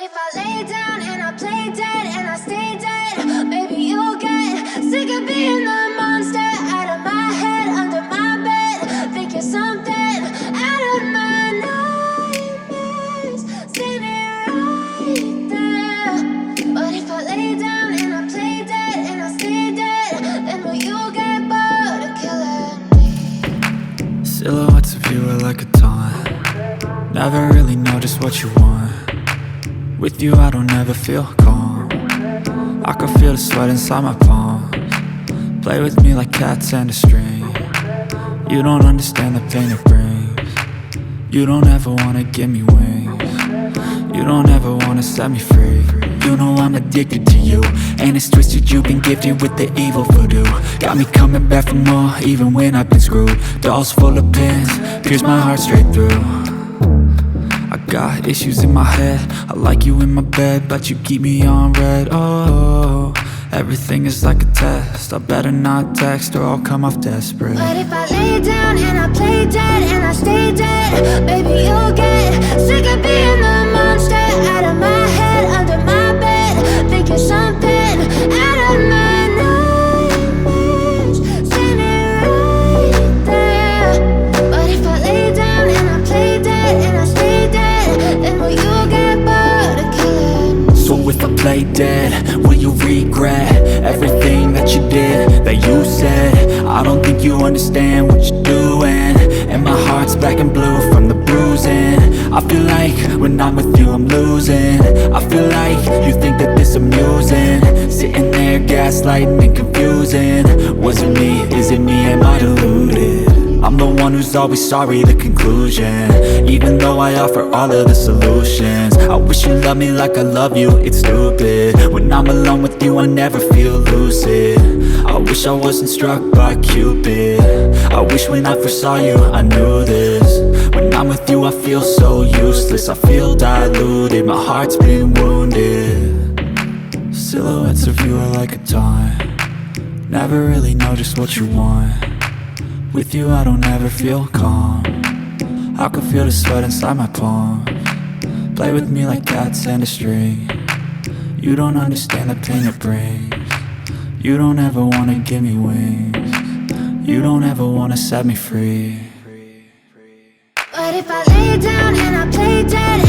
if I lay down and I play dead and I stay dead? Maybe you'll get sick of being the monster out of my head, under my bed. Think you're something out of my nightmares, standing right there. But if I lay down and I play dead and I stay dead, then will you get bored of killing me? Silhouettes of you are like a taunt. Never really know just what you want. With you I don't ever feel calm. I can feel the sweat inside my palms. Play with me like cats and a string. You don't understand the pain it brings. You don't ever wanna give me wings. You don't ever wanna set me free. You know I'm addicted to you, and it's twisted, you've been gifted with the evil voodoo. Got me coming back for more, even when I've been screwed. Dolls full of pins, pierce my heart straight through. I got issues in my head, I like you in my bed, but you keep me on red. Oh, everything is like a test, I better not text or I'll come off desperate. But if I lay down and I play dead and I stay dead, baby you'll get sick of being the monster out of my head, under my bed. Think you're something out of my nightmares, standing right there. But if I lay down and I play dead and I stay dead, then will you get bored of killing me? So if I play dead, will you regret everything that you did, that you said? I don't think you understand what you're doing, and my heart's black and blue from the bruising. I feel like when I'm with you I'm losing. I feel like you think that this amusing, sitting there gaslighting and confusing. Was it me? Is it me? Am I deluded? I'm the one who's always sorry, the conclusion, even though I offer all of the solutions. I wish you loved me like I love you, it's stupid. When I'm alone with you I never feel lucid. I wish I wasn't struck by Cupid. I wish when I first saw you I knew this. When I'm with you I feel so useless, I feel diluted, my heart's been wounded. Silhouettes of you are like a taunt. Never really know just what you want. With you I don't ever feel calm. I can feel the sweat inside my palms. Play with me like cats and a string. You don't understand the pain it brings. You don't ever wanna give me wings. You don't ever wanna set me free. But if I lay down and I play dead